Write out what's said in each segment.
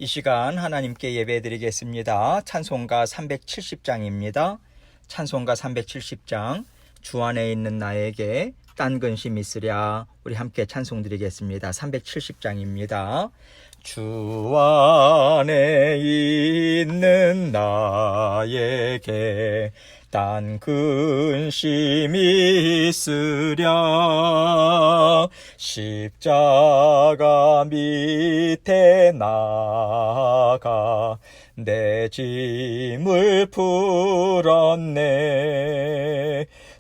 이 시간 하나님께 예배드리겠습니다. 찬송가 370장입니다. 찬송가 370장 주 안에 있는 나에게 딴 근심 있으랴. 우리 함께 찬송 드리겠습니다. 370장입니다. 주 안에 있는 나에게 딴 근심이 있으랴. 십자가 밑에 나가 내 짐을 풀었네.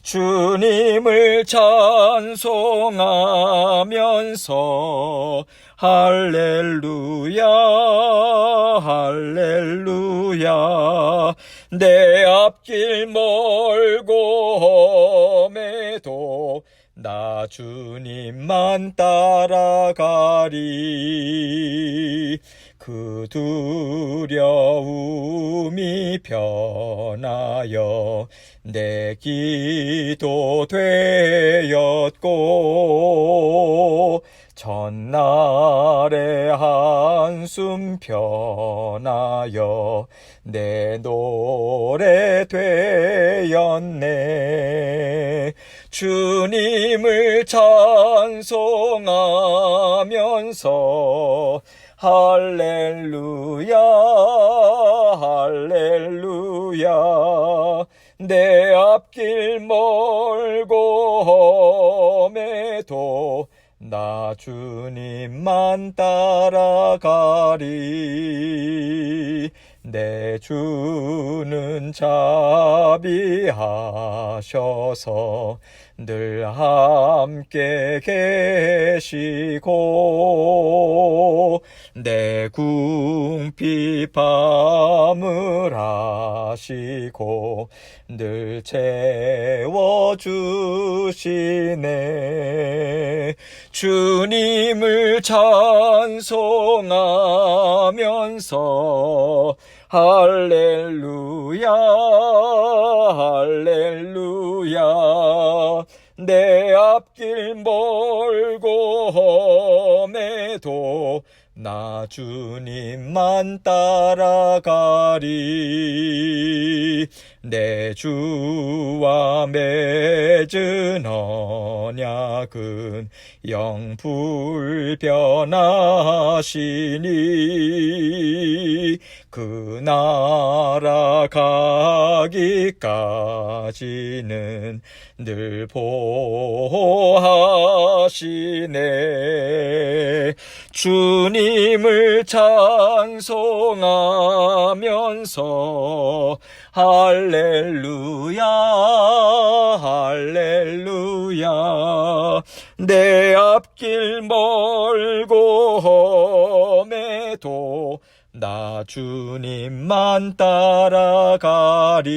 주님을 찬송하면서 할렐루야 할렐루야. 내 앞길 멀고 험해도 나 주님만 따라가리. 그 두려움이 변하여 내 기도 되었고 전날의 한숨 변하여 내 노래 되었네. 주님을 찬송하면서 할렐루야 할렐루야. 내 앞길 멀고 험해도 나 주님만 따라가리. 내 주는 자비하셔서 늘 함께 계시고 내 궁핍함을 아시고 늘 채워주시네. 주님을 찬송하면서 할렐루야 할렐루야. 내 앞길 멀고 험해도 나 주님만 따라가리. 내 주와 맺은 언약은 영불변하시니 그 나라 가기까지는 늘 보호하시네. 주님을 찬송하면서 할렐루야 할렐루야. 내 앞길 멀고 험해도 나 주님만 따라가리.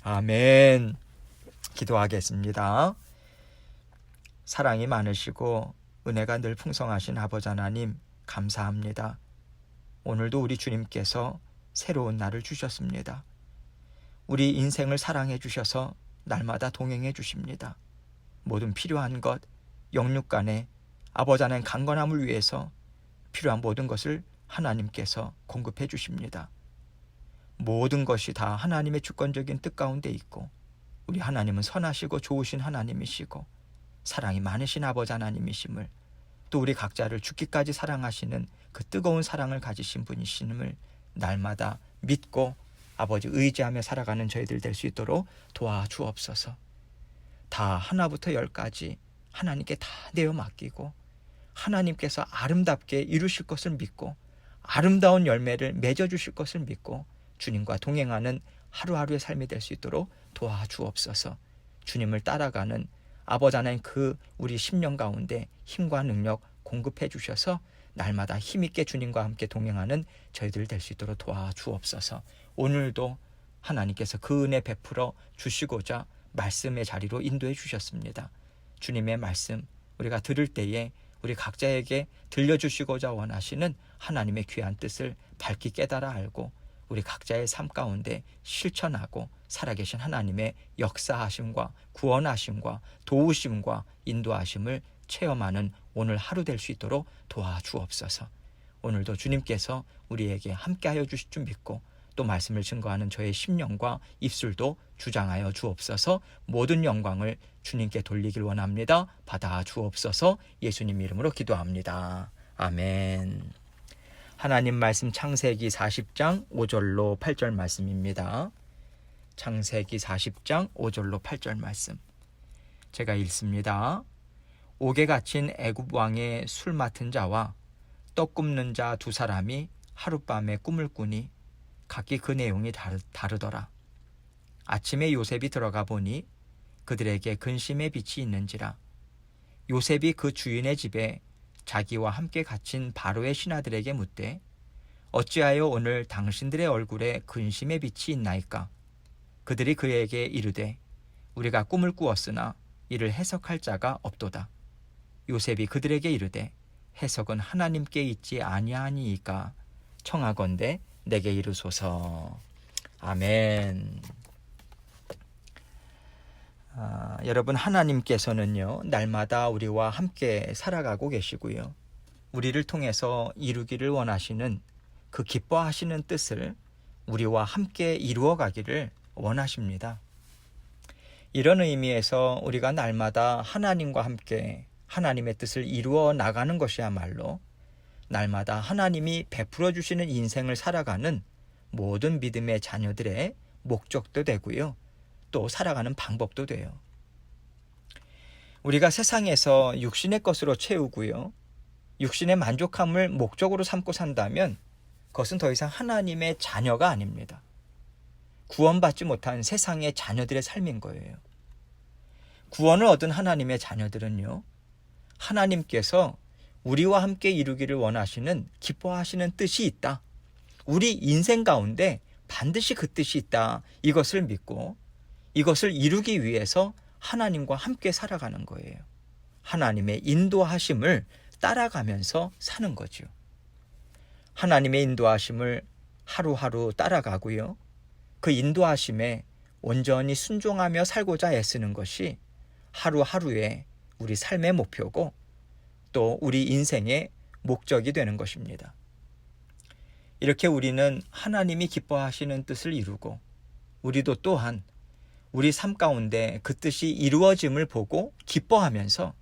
아멘. 기도하겠습니다. 사랑이 많으시고 은혜가 늘 풍성하신 아버지 하나님, 감사합니다. 오늘도 우리 주님께서 새로운 날을 주셨습니다. 우리 인생을 사랑해 주셔서 날마다 동행해 주십니다. 모든 필요한 것, 영육 간에 아버지 하나님 강건함을 위해서 필요한 모든 것을 하나님께서 공급해 주십니다. 모든 것이 다 하나님의 주권적인 뜻 가운데 있고 우리 하나님은 선하시고 좋으신 하나님이시고 사랑이 많으신 아버지 하나님이심을, 또 우리 각자를 죽기까지 사랑하시는 그 뜨거운 사랑을 가지신 분이심을 날마다 믿고 아버지 의지하며 살아가는 저희들 될 수 있도록 도와주옵소서. 다 하나부터 열까지 하나님께 다 내어 맡기고 하나님께서 아름답게 이루실 것을 믿고 아름다운 열매를 맺어주실 것을 믿고 주님과 동행하는 하루하루의 삶이 될 수 있도록 도와주옵소서. 주님을 따라가는 아버지 하나님 그 우리 심령 가운데 힘과 능력 공급해 주셔서 날마다 힘있게 주님과 함께 동행하는 저희들 될 수 있도록 도와주옵소서. 오늘도 하나님께서 그 은혜 베풀어 주시고자 말씀의 자리로 인도해 주셨습니다. 주님의 말씀 우리가 들을 때에 우리 각자에게 들려주시고자 원하시는 하나님의 귀한 뜻을 밝히 깨달아 알고 우리 각자의 삶 가운데 실천하고 살아계신 하나님의 역사하심과 구원하심과 도우심과 인도하심을 체험하는 오늘 하루 될 수 있도록 도와주옵소서. 오늘도 주님께서 우리에게 함께하여 주실 줄 믿고 또 말씀을 증거하는 저의 심령과 입술도 주장하여 주옵소서. 모든 영광을 주님께 돌리길 원합니다. 받아 주옵소서. 예수님 이름으로 기도합니다. 아멘. 하나님 말씀 창세기 40장 5절로 8절 말씀입니다. 창세기 40장 5절로 8절 말씀. 제가 읽습니다. 옥에 갇힌 애굽 왕의 술 맡은 자와 떡 굽는 자 두 사람이 하룻밤에 꿈을 꾸니 각기 그 내용이 다르더라. 아침에 요셉이 들어가 보니 그들에게 근심의 빛이 있는지라. 요셉이 그 주인의 집에 자기와 함께 갇힌 바로의 신하들에게 묻되 어찌하여 오늘 당신들의 얼굴에 근심의 빛이 있나이까? 그들이 그에게 이르되 우리가 꿈을 꾸었으나 이를 해석할 자가 없도다. 요셉이 그들에게 이르되 해석은 하나님께 있지 아니하니이까 청하건대 내게 이르소서. 아멘. 여러분, 하나님께서는요 날마다 우리와 함께 살아가고 계시고요, 우리를 통해서 이루기를 원하시는 그 기뻐하시는 뜻을 우리와 함께 이루어가기를 원하십니다. 이런 의미에서 우리가 날마다 하나님과 함께 하나님의 뜻을 이루어 나가는 것이야말로 날마다 하나님이 베풀어 주시는 인생을 살아가는 모든 믿음의 자녀들의 목적도 되고요, 또 살아가는 방법도 돼요. 우리가 세상에서 육신의 것으로 채우고요, 육신의 만족함을 목적으로 삼고 산다면 그것은 더 이상 하나님의 자녀가 아닙니다. 구원받지 못한 세상의 자녀들의 삶인 거예요. 구원을 얻은 하나님의 자녀들은요, 하나님께서 우리와 함께 이루기를 원하시는 기뻐하시는 뜻이 있다, 우리 인생 가운데 반드시 그 뜻이 있다, 이것을 믿고 이것을 이루기 위해서 하나님과 함께 살아가는 거예요. 하나님의 인도하심을 따라가면서 사는 거죠. 하나님의 인도하심을 하루하루 따라가고요, 그 인도하심에 온전히 순종하며 살고자 애쓰는 것이 하루하루의 우리 삶의 목표고 또 우리 인생의 목적이 되는 것입니다. 이렇게 우리는 하나님이 기뻐하시는 뜻을 이루고 우리도 또한 우리 삶 가운데 그 뜻이 이루어짐을 보고 기뻐하면서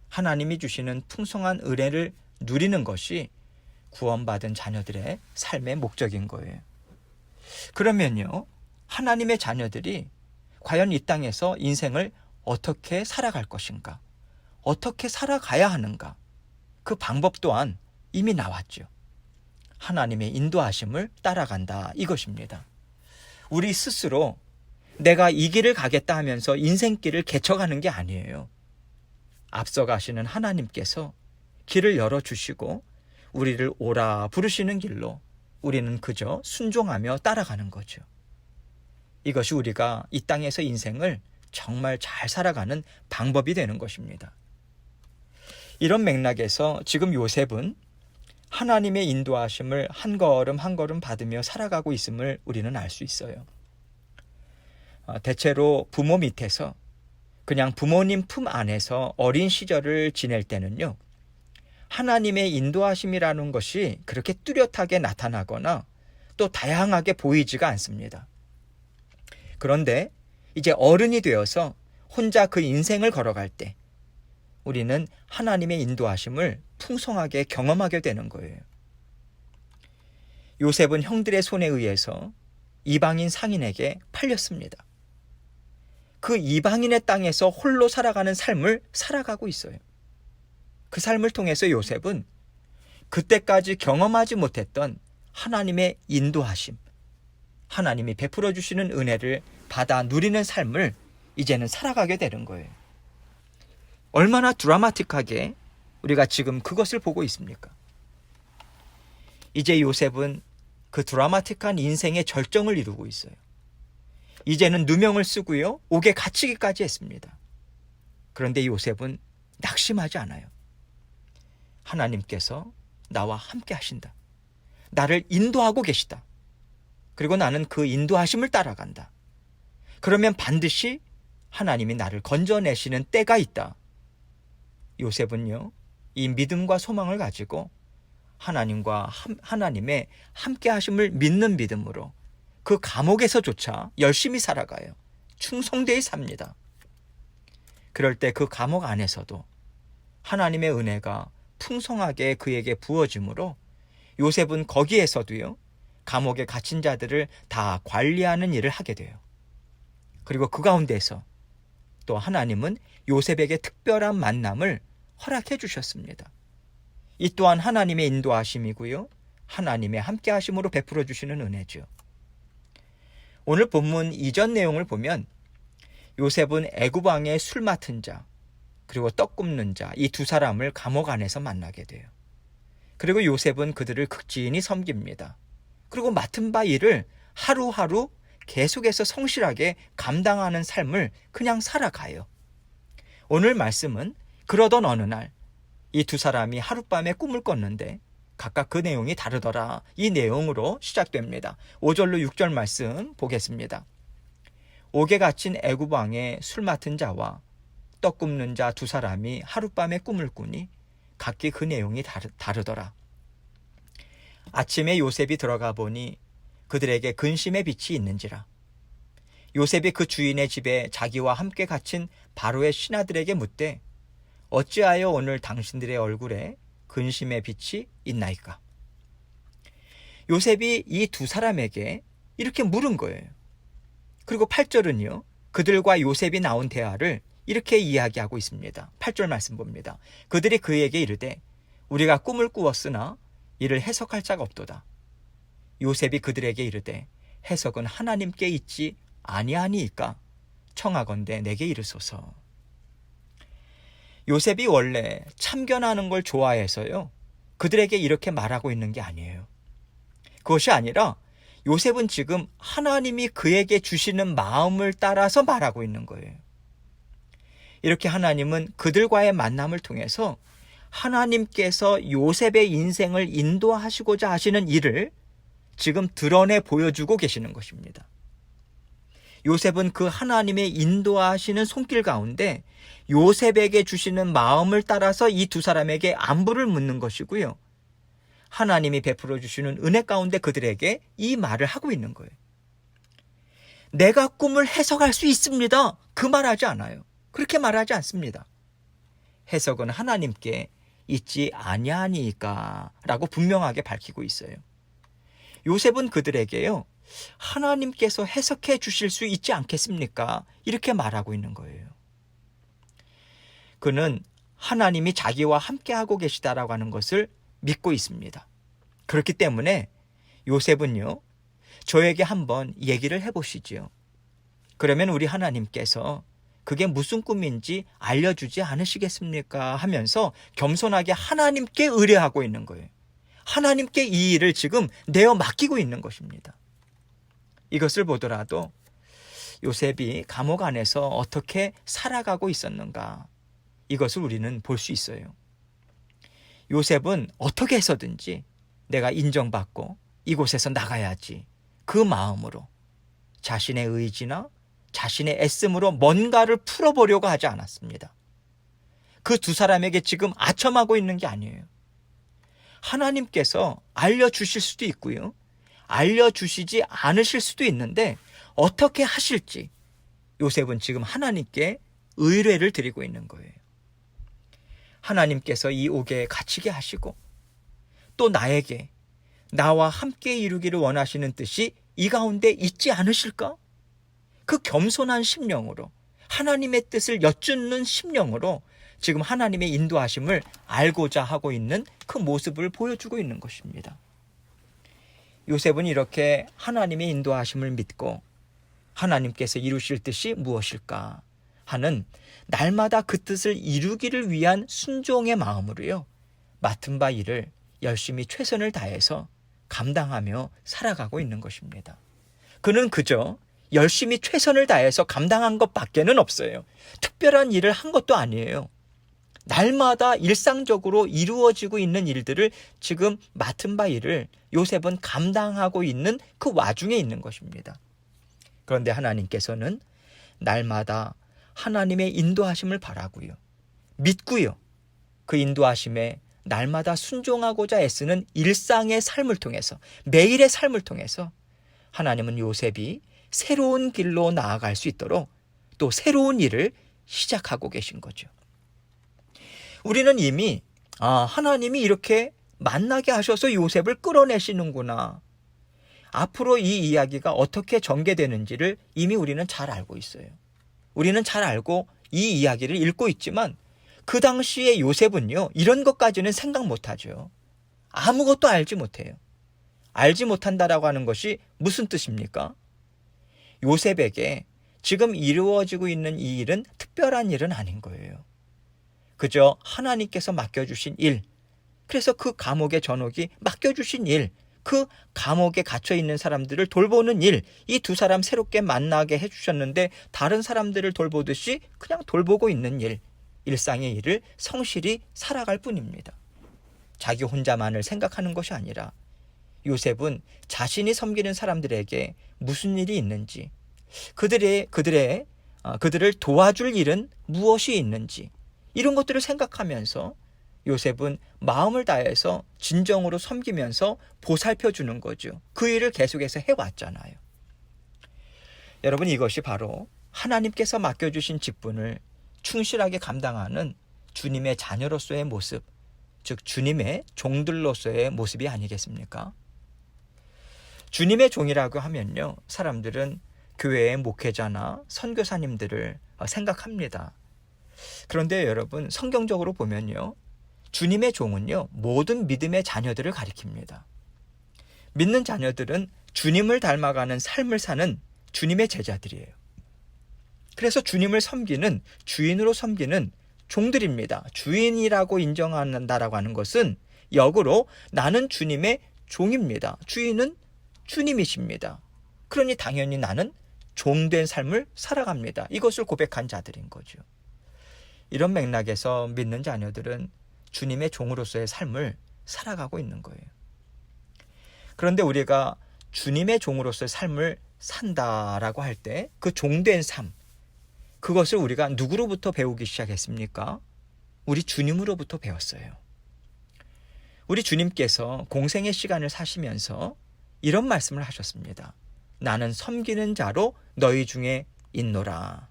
하나님이 주시는 풍성한 은혜를 누리는 것이 구원받은 자녀들의 삶의 목적인 거예요. 그러면요, 하나님의 자녀들이 과연 이 땅에서 인생을 어떻게 살아갈 것인가, 어떻게 살아가야 하는가, 그 방법 또한 이미 나왔죠. 하나님의 인도하심을 따라간다, 이것입니다. 우리 스스로 내가 이 길을 가겠다 하면서 인생길을 개척하는 게 아니에요. 앞서가시는 하나님께서 길을 열어주시고 우리를 오라 부르시는 길로 우리는 그저 순종하며 따라가는 거죠. 이것이 우리가 이 땅에서 인생을 정말 잘 살아가는 방법이 되는 것입니다. 이런 맥락에서 지금 요셉은 하나님의 인도하심을 한 걸음 한 걸음 받으며 살아가고 있음을 우리는 알 수 있어요. 대체로 부모 밑에서 그냥 부모님 품 안에서 어린 시절을 지낼 때는요, 하나님의 인도하심이라는 것이 그렇게 뚜렷하게 나타나거나 또 다양하게 보이지가 않습니다. 그런데 이제 어른이 되어서 혼자 그 인생을 걸어갈 때 우리는 하나님의 인도하심을 풍성하게 경험하게 되는 거예요. 요셉은 형들의 손에 의해서 이방인 상인에게 팔렸습니다. 그 이방인의 땅에서 홀로 살아가는 삶을 살아가고 있어요. 그 삶을 통해서 요셉은 그때까지 경험하지 못했던 하나님의 인도하심, 하나님이 베풀어 주시는 은혜를 받아 누리는 삶을 이제는 살아가게 되는 거예요. 얼마나 드라마틱하게 우리가 지금 그것을 보고 있습니까? 이제 요셉은 그 드라마틱한 인생의 절정을 이루고 있어요. 이제는 누명을 쓰고요, 옥에 갇히기까지 했습니다. 그런데 요셉은 낙심하지 않아요. 하나님께서 나와 함께 하신다, 나를 인도하고 계시다, 그리고 나는 그 인도하심을 따라간다, 그러면 반드시 하나님이 나를 건져내시는 때가 있다. 요셉은요, 이 믿음과 소망을 가지고 하나님의 함께 하심을 믿는 믿음으로 그 감옥에서조차 열심히 살아가요. 충성되이 삽니다. 그럴 때 그 감옥 안에서도 하나님의 은혜가 풍성하게 그에게 부어짐으로 요셉은 거기에서도요, 감옥에 갇힌 자들을 다 관리하는 일을 하게 돼요. 그리고 그 가운데서 또 하나님은 요셉에게 특별한 만남을 허락해 주셨습니다. 이 또한 하나님의 인도하심이고요, 하나님의 함께 하심으로 베풀어 주시는 은혜죠. 오늘 본문 이전 내용을 보면 요셉은 애굽 왕의 술 맡은 자 그리고 떡 굽는 자, 이 두 사람을 감옥 안에서 만나게 돼요. 그리고 요셉은 그들을 극진히 섬깁니다. 그리고 맡은 바 일을 하루하루 계속해서 성실하게 감당하는 삶을 그냥 살아가요. 오늘 말씀은 그러던 어느 날 이 두 사람이 하룻밤에 꿈을 꿨는데 각각 그 내용이 다르더라, 이 내용으로 시작됩니다. 5절로 6절 말씀 보겠습니다. 옥에 갇힌 애굽 왕의 술 맡은 자와 떡 굽는 자 두 사람이 하룻밤에 꿈을 꾸니 각기 그 내용이 다르더라. 아침에 요셉이 들어가 보니 그들에게 근심의 빛이 있는지라. 요셉이 그 주인의 집에 자기와 함께 갇힌 바로의 신하들에게 묻되 어찌하여 오늘 당신들의 얼굴에 근심의 빛이 있나이까? 요셉이 이 두 사람에게 이렇게 물은 거예요. 그리고 8절은요, 그들과 요셉이 나온 대화를 이렇게 이야기하고 있습니다. 8절 말씀 봅니다. 그들이 그에게 이르되 우리가 꿈을 꾸었으나 이를 해석할 자가 없도다. 요셉이 그들에게 이르되 해석은 하나님께 있지 아니하니이까 청하건대 내게 이르소서. 요셉이 원래 참견하는 걸 좋아해서요, 그들에게 이렇게 말하고 있는 게 아니에요. 그것이 아니라 요셉은 지금 하나님이 그에게 주시는 마음을 따라서 말하고 있는 거예요. 이렇게 하나님은 그들과의 만남을 통해서 하나님께서 요셉의 인생을 인도하시고자 하시는 일을 지금 드러내 보여주고 계시는 것입니다. 요셉은 그 하나님의 인도하시는 손길 가운데 요셉에게 주시는 마음을 따라서 이 두 사람에게 안부를 묻는 것이고요, 하나님이 베풀어 주시는 은혜 가운데 그들에게 이 말을 하고 있는 거예요. 내가 꿈을 해석할 수 있습니다, 그 말하지 않아요. 그렇게 말하지 않습니다. 해석은 하나님께 있지 아니하니까 라고 분명하게 밝히고 있어요. 요셉은 그들에게요, 하나님께서 해석해 주실 수 있지 않겠습니까? 이렇게 말하고 있는 거예요. 그는 하나님이 자기와 함께하고 계시다라고 하는 것을 믿고 있습니다. 그렇기 때문에 요셉은요, 저에게 한번 얘기를 해보시지요. 그러면 우리 하나님께서 그게 무슨 꿈인지 알려주지 않으시겠습니까? 하면서 겸손하게 하나님께 의뢰하고 있는 거예요. 하나님께 이 일을 지금 내어 맡기고 있는 것입니다. 이것을 보더라도 요셉이 감옥 안에서 어떻게 살아가고 있었는가, 이것을 우리는 볼 수 있어요. 요셉은 어떻게 해서든지 내가 인정받고 이곳에서 나가야지, 그 마음으로 자신의 의지나 자신의 애씀으로 뭔가를 풀어보려고 하지 않았습니다. 그 두 사람에게 지금 아첨하고 있는 게 아니에요. 하나님께서 알려주실 수도 있고요, 알려주시지 않으실 수도 있는데 어떻게 하실지 요셉은 지금 하나님께 의뢰를 드리고 있는 거예요. 하나님께서 이 옥에 갇히게 하시고 또 나에게 나와 함께 이루기를 원하시는 뜻이 이 가운데 있지 않으실까? 그 겸손한 심령으로, 하나님의 뜻을 여쭙는 심령으로 지금 하나님의 인도하심을 알고자 하고 있는 그 모습을 보여주고 있는 것입니다. 요셉은 이렇게 하나님의 인도하심을 믿고 하나님께서 이루실 뜻이 무엇일까 하는 날마다 그 뜻을 이루기를 위한 순종의 마음으로요, 맡은 바 일을 열심히 최선을 다해서 감당하며 살아가고 있는 것입니다. 그는 그저 열심히 최선을 다해서 감당한 것밖에는 없어요. 특별한 일을 한 것도 아니에요. 날마다 일상적으로 이루어지고 있는 일들을 지금 맡은 바 일을 요셉은 감당하고 있는 그 와중에 있는 것입니다. 그런데 하나님께서는 날마다 하나님의 인도하심을 바라고요, 믿고요, 그 인도하심에 날마다 순종하고자 애쓰는 일상의 삶을 통해서, 매일의 삶을 통해서 하나님은 요셉이 새로운 길로 나아갈 수 있도록 또 새로운 일을 시작하고 계신 거죠. 우리는 이미 하나님이 이렇게 만나게 하셔서 요셉을 끌어내시는구나, 앞으로 이 이야기가 어떻게 전개되는지를 이미 우리는 잘 알고 있어요. 우리는 잘 알고 이 이야기를 읽고 있지만 그 당시에 요셉은요, 이런 것까지는 생각 못하죠. 아무것도 알지 못해요. 알지 못한다라고 하는 것이 무슨 뜻입니까? 요셉에게 지금 이루어지고 있는 이 일은 특별한 일은 아닌 거예요. 그저 하나님께서 맡겨주신 일, 그래서 그 감옥의 전옥이 맡겨주신 일, 그 감옥에 갇혀 있는 사람들을 돌보는 일, 이 두 사람 새롭게 만나게 해주셨는데 다른 사람들을 돌보듯이 그냥 돌보고 있는 일, 일상의 일을 성실히 살아갈 뿐입니다. 자기 혼자만을 생각하는 것이 아니라 요셉은 자신이 섬기는 사람들에게 무슨 일이 있는지, 그들을 도와줄 일은 무엇이 있는지, 이런 것들을 생각하면서 요셉은 마음을 다해서 진정으로 섬기면서 보살펴주는 거죠. 그 일을 계속해서 해왔잖아요. 여러분, 이것이 바로 하나님께서 맡겨주신 직분을 충실하게 감당하는 주님의 자녀로서의 모습, 즉 주님의 종들로서의 모습이 아니겠습니까? 주님의 종이라고 하면요, 사람들은 교회의 목회자나 선교사님들을 생각합니다. 그런데 여러분, 성경적으로 보면요, 주님의 종은요, 모든 믿음의 자녀들을 가리킵니다. 믿는 자녀들은 주님을 닮아가는 삶을 사는 주님의 제자들이에요. 그래서 주님을 섬기는, 주인으로 섬기는 종들입니다. 주인이라고 인정한다라고 하는 것은 역으로 나는 주님의 종입니다. 주인은 주님이십니다. 그러니 당연히 나는 종된 삶을 살아갑니다. 이것을 고백한 자들인 거죠. 이런 맥락에서 믿는 자녀들은 주님의 종으로서의 삶을 살아가고 있는 거예요. 그런데 우리가 주님의 종으로서의 삶을 산다라고 할 때 그 종된 삶, 그것을 우리가 누구로부터 배우기 시작했습니까? 우리 주님으로부터 배웠어요. 우리 주님께서 공생의 시간을 사시면서 이런 말씀을 하셨습니다. 나는 섬기는 자로 너희 중에 있노라.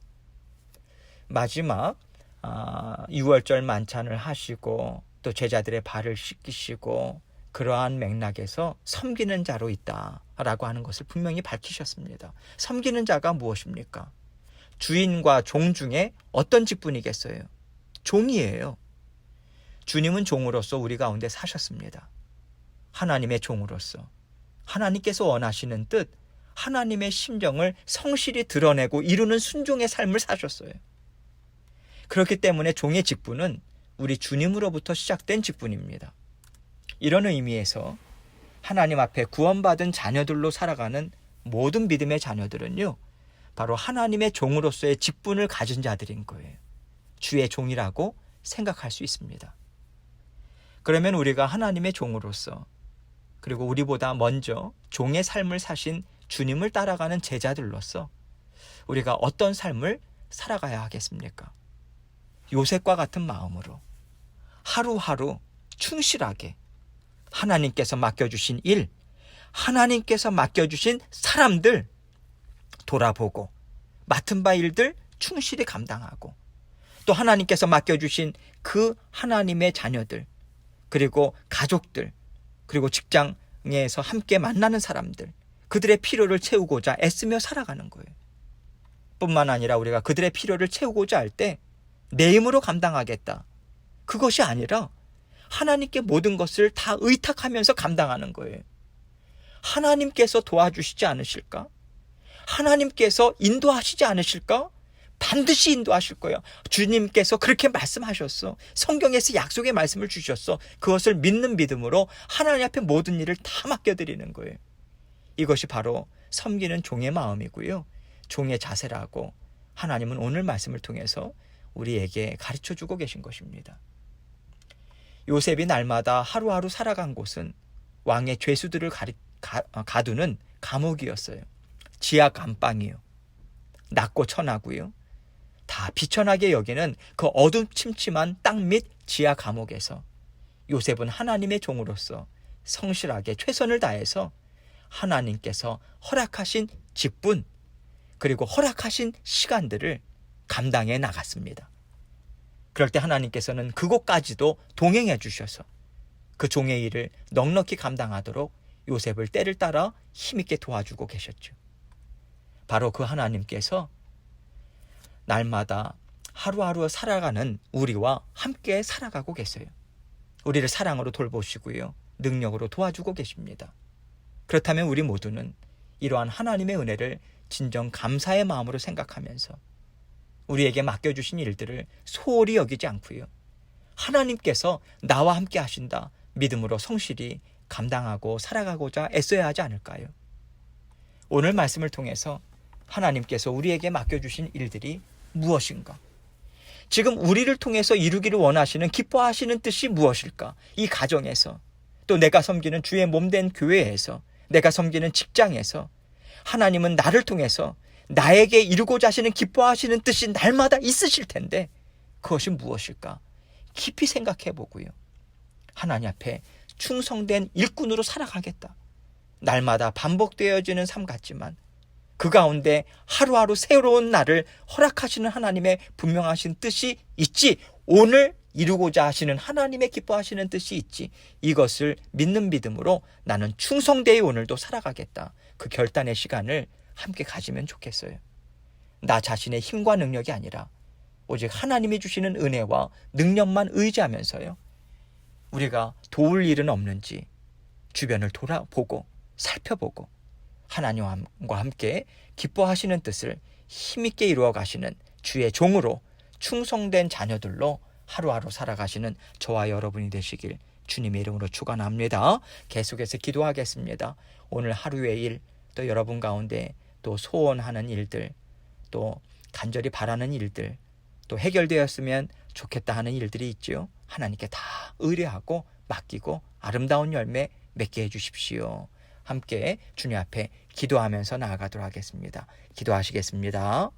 마지막 6월절 만찬을 하시고 또 제자들의 발을 씻기시고 그러한 맥락에서 섬기는 자로 있다라고 하는 것을 분명히 밝히셨습니다. 섬기는 자가 무엇입니까? 주인과 종 중에 어떤 직분이겠어요? 종이에요. 주님은 종으로서 우리 가운데 사셨습니다. 하나님의 종으로서 하나님께서 원하시는 뜻, 하나님의 심정을 성실히 드러내고 이루는 순종의 삶을 사셨어요. 그렇기 때문에 종의 직분은 우리 주님으로부터 시작된 직분입니다. 이런 의미에서 하나님 앞에 구원받은 자녀들로 살아가는 모든 믿음의 자녀들은요, 바로 하나님의 종으로서의 직분을 가진 자들인 거예요. 주의 종이라고 생각할 수 있습니다. 그러면 우리가 하나님의 종으로서, 그리고 우리보다 먼저 종의 삶을 사신 주님을 따라가는 제자들로서 우리가 어떤 삶을 살아가야 하겠습니까? 요셉과 같은 마음으로 하루하루 충실하게 하나님께서 맡겨주신 일, 하나님께서 맡겨주신 사람들 돌아보고 맡은 바 일들 충실히 감당하고 또 하나님께서 맡겨주신 그 하나님의 자녀들, 그리고 가족들, 그리고 직장에서 함께 만나는 사람들, 그들의 필요를 채우고자 애쓰며 살아가는 거예요. 뿐만 아니라 우리가 그들의 필요를 채우고자 할 때 내 힘으로 감당하겠다, 그것이 아니라 하나님께 모든 것을 다 의탁하면서 감당하는 거예요. 하나님께서 도와주시지 않으실까? 하나님께서 인도하시지 않으실까? 반드시 인도하실 거예요. 주님께서 그렇게 말씀하셨어. 성경에서 약속의 말씀을 주셨어. 그것을 믿는 믿음으로 하나님 앞에 모든 일을 다 맡겨드리는 거예요. 이것이 바로 섬기는 종의 마음이고요, 종의 자세라고 하나님은 오늘 말씀을 통해서 우리에게 가르쳐주고 계신 것입니다. 요셉이 날마다 하루하루 살아간 곳은 왕의 죄수들을 가두는 감옥이었어요. 지하 감방이요, 낮고 천하고요. 다 비천하게 여기는 그 어둠침침한 땅 밑 지하 감옥에서 요셉은 하나님의 종으로서 성실하게 최선을 다해서 하나님께서 허락하신 직분 그리고 허락하신 시간들을 감당해 나갔습니다. 그럴 때 하나님께서는 그곳까지도 동행해 주셔서 그 종의 일을 넉넉히 감당하도록 요셉을 때를 따라 힘있게 도와주고 계셨죠. 바로 그 하나님께서 날마다 하루하루 살아가는 우리와 함께 살아가고 계세요. 우리를 사랑으로 돌보시고요. 능력으로 도와주고 계십니다. 그렇다면 우리 모두는 이러한 하나님의 은혜를 진정 감사의 마음으로 생각하면서 우리에게 맡겨주신 일들을 소홀히 여기지 않고요. 하나님께서 나와 함께 하신다 믿음으로 성실히 감당하고 살아가고자 애써야 하지 않을까요? 오늘 말씀을 통해서 하나님께서 우리에게 맡겨주신 일들이 무엇인가? 지금 우리를 통해서 이루기를 원하시는 기뻐하시는 뜻이 무엇일까? 이 가정에서 또 내가 섬기는 주의 몸된 교회에서 내가 섬기는 직장에서 하나님은 나를 통해서 나에게 이루고자 하시는 기뻐하시는 뜻이 날마다 있으실 텐데 그것이 무엇일까? 깊이 생각해 보고요. 하나님 앞에 충성된 일꾼으로 살아가겠다. 날마다 반복되어지는 삶 같지만 그 가운데 하루하루 새로운 날을 허락하시는 하나님의 분명하신 뜻이 있지. 오늘 이루고자 하시는 하나님의 기뻐하시는 뜻이 있지. 이것을 믿는 믿음으로 나는 충성되이 오늘도 살아가겠다. 그 결단의 시간을 함께 가지면 좋겠어요. 나 자신의 힘과 능력이 아니라 오직 하나님이 주시는 은혜와 능력만 의지하면서요. 우리가 도울 일은 없는지 주변을 돌아보고 살펴보고 하나님과 함께 기뻐하시는 뜻을 힘있게 이루어 가시는 주의 종으로 충성된 자녀들로 하루하루 살아가시는 저와 여러분이 되시길 주님의 이름으로 축원합니다. 계속해서 기도하겠습니다. 오늘 하루의 일, 또 여러분 가운데 또 소원하는 일들, 또 간절히 바라는 일들, 또 해결되었으면 좋겠다 하는 일들이 있죠. 하나님께 다 의뢰하고 맡기고 아름다운 열매 맺게 해주십시오. 함께 주님 앞에 기도하면서 나아가도록 하겠습니다. 기도하시겠습니다.